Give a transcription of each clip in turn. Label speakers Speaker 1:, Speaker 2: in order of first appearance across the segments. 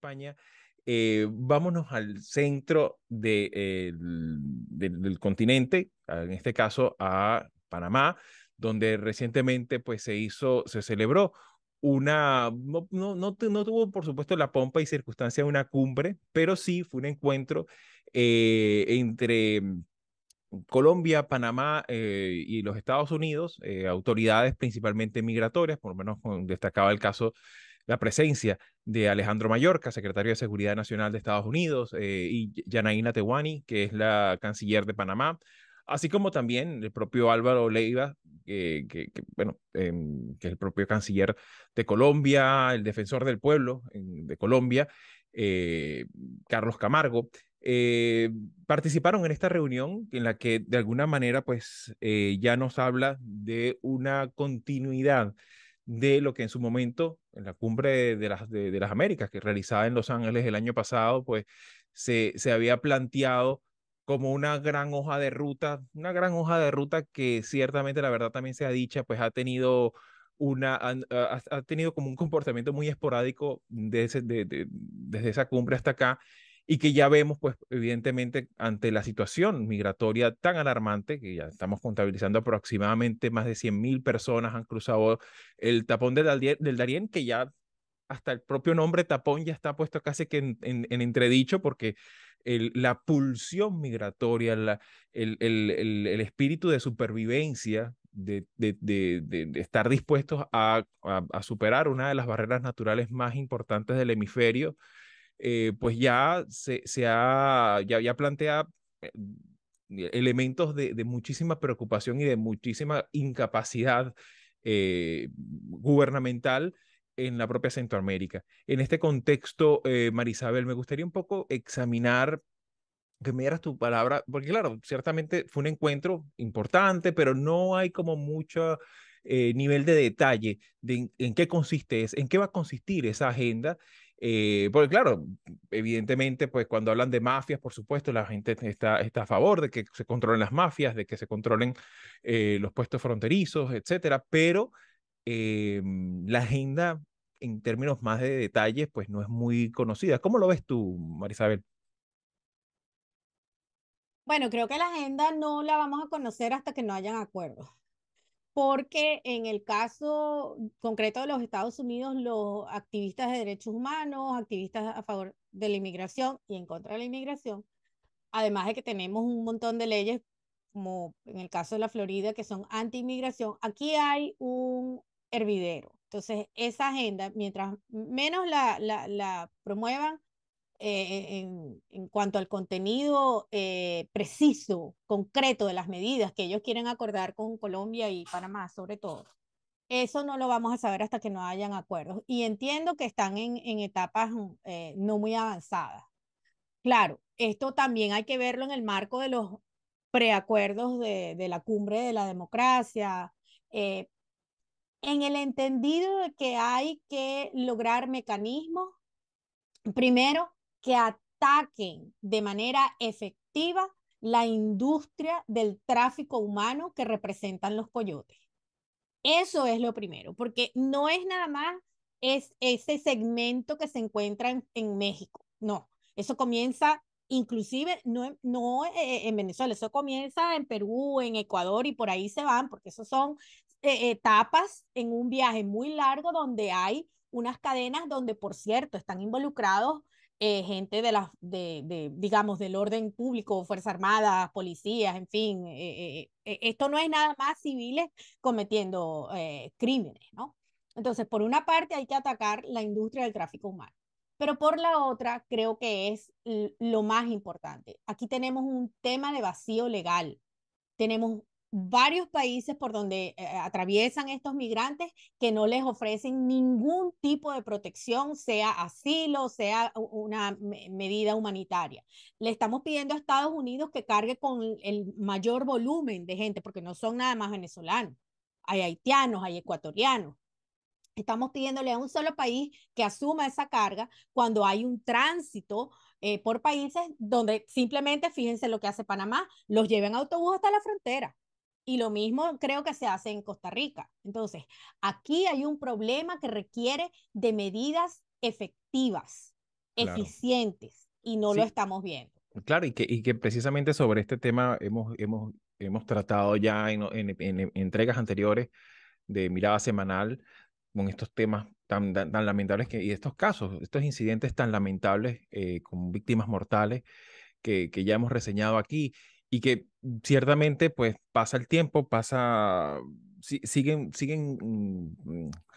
Speaker 1: España, vámonos al centro del continente, en este caso a Panamá, donde recientemente pues se celebró no tuvo por supuesto la pompa y circunstancia de una cumbre, pero sí fue un encuentro entre Colombia, Panamá y los Estados Unidos, autoridades principalmente migratorias, por lo menos destacaba el caso, la presencia de Alejandro Mayorkas, secretario de Seguridad Nacional de Estados Unidos, y Yanaína Tewani, que es la canciller de Panamá, así como también el propio Álvaro Leiva, bueno, que es el propio canciller de Colombia, el defensor del pueblo de Colombia, eh, Carlos Camargo. eh, Participaron en esta reunión en la que de alguna manera pues ya nos habla de una continuidad de lo que en su momento, en la cumbre de las Américas, que realizada en Los Ángeles el año pasado, pues se había planteado como una gran hoja de ruta que ciertamente la verdad también sea dicha, pues ha tenido ha tenido como un comportamiento muy esporádico desde esa cumbre hasta acá y que ya vemos, pues, evidentemente, ante la situación migratoria tan alarmante, que ya estamos contabilizando aproximadamente más de 100.000 personas han cruzado el tapón del Darién, que ya hasta el propio nombre tapón ya está puesto casi que en entredicho, porque la pulsión migratoria, el espíritu de supervivencia, de estar dispuestos a superar una de las barreras naturales más importantes del hemisferio, pues ya plantea eh, elementos de muchísima preocupación y de muchísima incapacidad gubernamental en la propia Centroamérica. En este contexto, Marisabel, me gustaría un poco examinar, que me dieras tu palabra, porque claro, ciertamente fue un encuentro importante, pero no hay como mucho nivel de detalle de en qué consiste, en qué va a consistir esa agenda. Porque claro, evidentemente, pues cuando hablan de mafias, por supuesto, la gente está a favor de que se controlen las mafias, de que se controlen los puestos fronterizos, etcétera, pero la agenda en términos más de detalles, pues no es muy conocida. ¿Cómo lo ves tú, Marisabel?
Speaker 2: Bueno, creo que la agenda no la vamos a conocer hasta que no hayan acuerdos, porque en el caso concreto de los Estados Unidos, los activistas de derechos humanos, activistas a favor de la inmigración y en contra de la inmigración, además de que tenemos un montón de leyes, como en el caso de la Florida, que son anti-inmigración, aquí hay un hervidero. Entonces, esa agenda, mientras menos la promuevan, en cuanto al contenido preciso, concreto de las medidas que ellos quieren acordar con Colombia y Panamá, sobre todo. Eso no lo vamos a saber hasta que no hayan acuerdos. Y entiendo que están en etapas no muy avanzadas. Claro, esto también hay que verlo en el marco de los preacuerdos de la cumbre de la democracia, eh, en el entendido de que hay que lograr mecanismos. Primero, que ataquen de manera efectiva la industria del tráfico humano que representan los coyotes. Eso es lo primero, porque no es nada más ese segmento que se encuentra en México. No, eso comienza inclusive no en Venezuela, eso comienza en Perú, en Ecuador y por ahí se van, porque esos son etapas en un viaje muy largo donde hay unas cadenas donde, por cierto, están involucrados gente digamos, del orden público, Fuerzas Armadas, policías, en fin. Esto no es nada más civiles cometiendo crímenes, ¿no? Entonces, por una parte hay que atacar la industria del tráfico humano, pero por la otra creo que es lo más importante. Aquí tenemos un tema de vacío legal. Tenemos varios países por donde atraviesan estos migrantes que no les ofrecen ningún tipo de protección, sea asilo, sea una medida humanitaria. Le estamos pidiendo a Estados Unidos que cargue con el mayor volumen de gente, porque no son nada más venezolanos. Hay haitianos, hay ecuatorianos. Estamos pidiéndole a un solo país que asuma esa carga cuando hay un tránsito por países donde simplemente, fíjense lo que hace Panamá, los lleva en autobús hasta la frontera. Y lo mismo creo que se hace en Costa Rica. Entonces, aquí hay un problema que requiere de medidas efectivas.
Speaker 1: claro.
Speaker 2: eficientes y no lo
Speaker 1: Sí,
Speaker 2: estamos viendo.
Speaker 1: claro, y que precisamente sobre este tema hemos tratado ya en entregas anteriores de Mirada Semanal con estos temas tan lamentables y estos casos, estos incidentes tan lamentables con víctimas mortales que ya hemos reseñado aquí y que ciertamente pues pasa el tiempo, siguen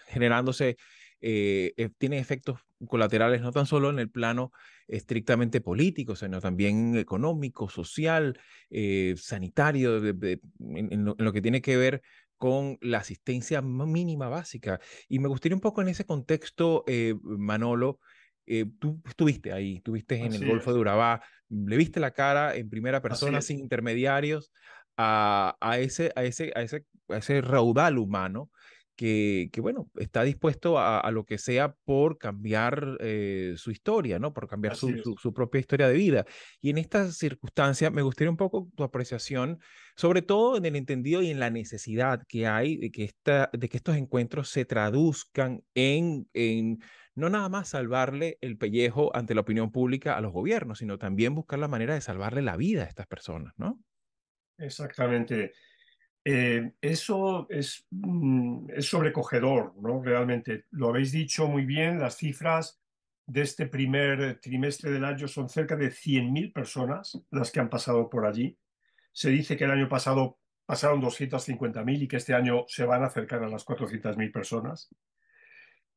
Speaker 1: generándose, tienen efectos colaterales no tan solo en el plano estrictamente político, sino también económico, social, sanitario, en lo que tiene que ver con la asistencia mínima básica. Y me gustaría un poco en ese contexto, Manolo, tú estuviste ahí, estuviste en el
Speaker 3: Así
Speaker 1: Golfo de
Speaker 3: es,
Speaker 1: Urabá, le viste la cara en primera
Speaker 3: así
Speaker 1: persona, sin
Speaker 3: es.
Speaker 1: intermediarios, a ese raudal humano que, bueno, está dispuesto a lo que sea por cambiar su historia, ¿no? Por cambiar
Speaker 3: Así es.
Speaker 1: su propia historia de vida. Y en esta circunstancia me gustaría un poco tu apreciación, sobre todo en el entendido y en la necesidad que hay de que estos encuentros se traduzcan en no nada más salvarle el pellejo ante la opinión pública a los gobiernos, sino también buscar la manera de salvarle la vida a estas personas, ¿no?
Speaker 3: Exactamente. Eso es sobrecogedor, ¿no? Realmente, lo habéis dicho muy bien, las cifras de este primer trimestre del año son cerca de 100.000 personas las que han pasado por allí. Se dice que el año pasado pasaron 250.000 y que este año se van a acercar a las 400.000 personas.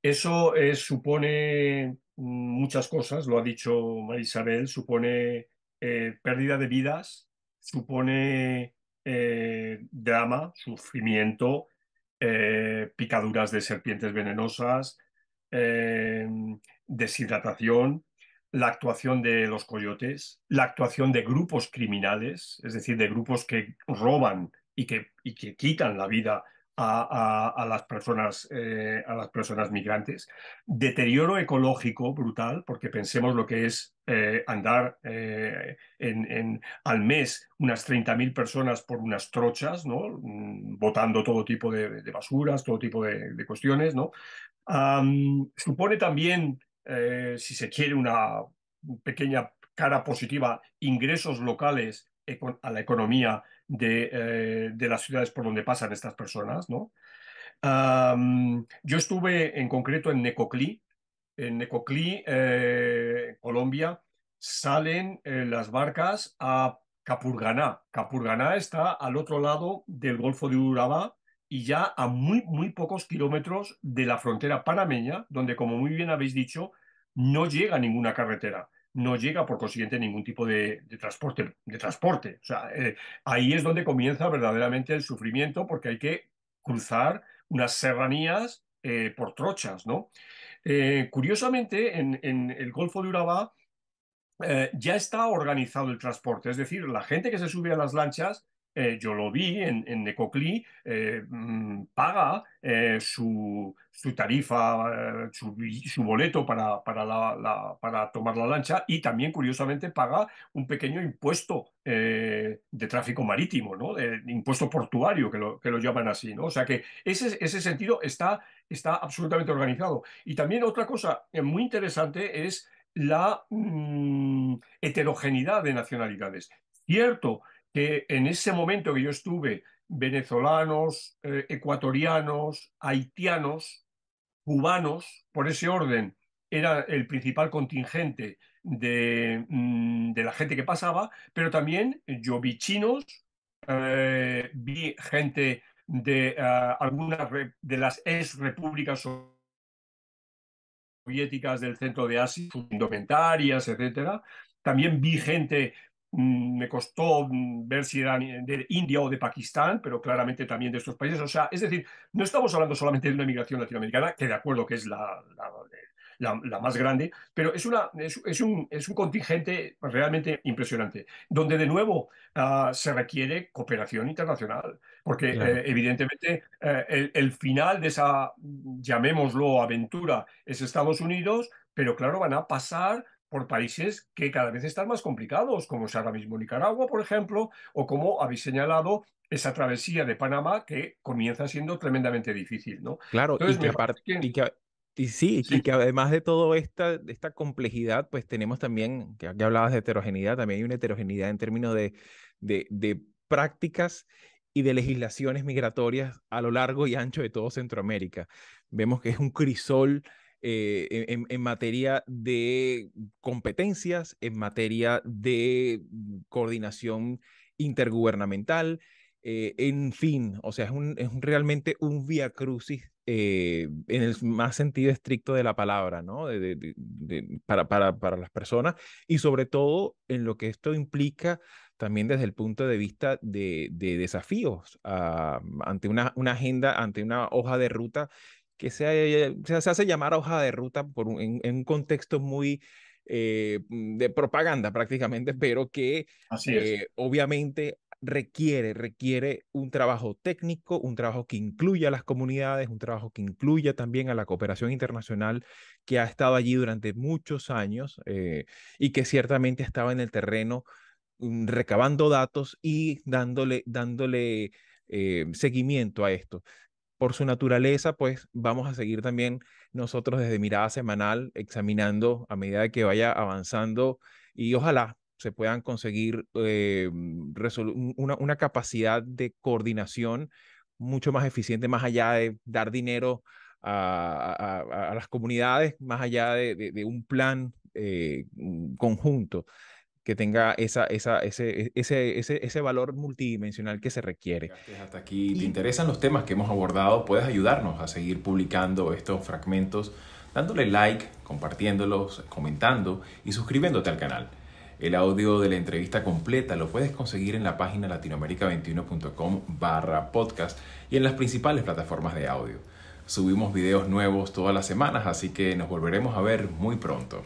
Speaker 3: Eso supone muchas cosas, lo ha dicho María Isabel, supone pérdida de vidas, supone drama, sufrimiento, picaduras de serpientes venenosas, eh, deshidratación, la actuación de los coyotes, la actuación de grupos criminales, es decir, de grupos que roban y que quitan la vida a las personas migrantes. Deterioro ecológico brutal, porque pensemos lo que es andar al mes unas 30.000 personas por unas trochas, ¿no? Botando todo tipo de basuras, todo tipo de cuestiones, ¿no? Supone también, si se quiere, una pequeña cara positiva, ingresos locales a la economía de las ciudades por donde pasan estas personas, ¿no? Yo estuve en concreto en Necoclí. En Necoclí, Colombia, salen las barcas a Capurganá. Capurganá está al otro lado del Golfo de Urabá y ya a muy, muy pocos kilómetros de la frontera panameña, donde, como muy bien habéis dicho, no llega ninguna carretera. No llega, por consiguiente, ningún tipo de transporte, de transporte. O sea, ahí es donde comienza verdaderamente el sufrimiento, porque hay que cruzar unas serranías por trochas, ¿no? Curiosamente, en el Golfo de Urabá ya está organizado el transporte, es decir, la gente que se sube a las lanchas, yo lo vi en Necoclí, paga su tarifa, su boleto para tomar la lancha y también, curiosamente, paga un pequeño impuesto de tráfico marítimo, ¿no? De impuesto portuario, que lo llaman así, ¿no? O sea que ese sentido está absolutamente organizado. Y también otra cosa muy interesante es la heterogeneidad de nacionalidades. Cierto que en ese momento que yo estuve, venezolanos, ecuatorianos, haitianos, cubanos, por ese orden, era el principal contingente de la gente que pasaba, pero también yo vi chinos, vi gente de algunas de las ex repúblicas soviéticas del centro de Asia, sus indumentarias, etcétera. También vi gente, me costó ver si eran de India o de Pakistán, pero claramente también de estos países. O sea, es decir, no estamos hablando solamente de una migración latinoamericana, que de acuerdo que es la más grande, pero es un contingente realmente impresionante, donde de nuevo se requiere cooperación internacional, porque
Speaker 1: Claro.
Speaker 3: evidentemente el final de esa, llamémoslo, aventura es Estados Unidos, pero claro, van a pasar por países que cada vez están más complicados, como es ahora mismo Nicaragua, por ejemplo, o como habéis señalado, esa travesía de Panamá que comienza siendo tremendamente difícil, ¿no?
Speaker 1: Claro,
Speaker 3: Entonces, me parece que...
Speaker 1: Y sí, y
Speaker 3: Sí,
Speaker 1: que además de toda esta complejidad, pues tenemos también, que aquí hablabas de heterogeneidad, también hay una heterogeneidad en términos de prácticas y de legislaciones migratorias a lo largo y ancho de todo Centroamérica. Vemos que es un crisol en materia de competencias, en materia de coordinación intergubernamental, en fin, o sea, realmente un vía crucis en el más sentido estricto de la palabra, ¿no? Para las personas y sobre todo en lo que esto implica también desde el punto de vista de desafíos ante una agenda, ante una hoja de ruta que se hace llamar hoja de ruta en un contexto muy de propaganda prácticamente, pero que
Speaker 3: así es.
Speaker 1: obviamente requiere un trabajo técnico, un trabajo que incluya a las comunidades, un trabajo que incluya también a la cooperación internacional que ha estado allí durante muchos años y que ciertamente estaba en el terreno recabando datos y dándole seguimiento a esto. Por su naturaleza, pues vamos a seguir también nosotros desde Mirada Semanal examinando a medida de que vaya avanzando y ojalá se puedan conseguir una capacidad de coordinación mucho más eficiente, más allá de dar dinero a las comunidades, más allá de un plan conjunto que tenga ese valor multidimensional que se requiere.
Speaker 4: Hasta aquí, ¿te interesan los temas que hemos abordado? Puedes ayudarnos a seguir publicando estos fragmentos dándole like, compartiéndolos, comentando y suscribiéndote al canal. El audio de la entrevista completa lo puedes conseguir en la página latinoamerica21.com/podcast y en las principales plataformas de audio. Subimos videos nuevos todas las semanas, así que nos volveremos a ver muy pronto.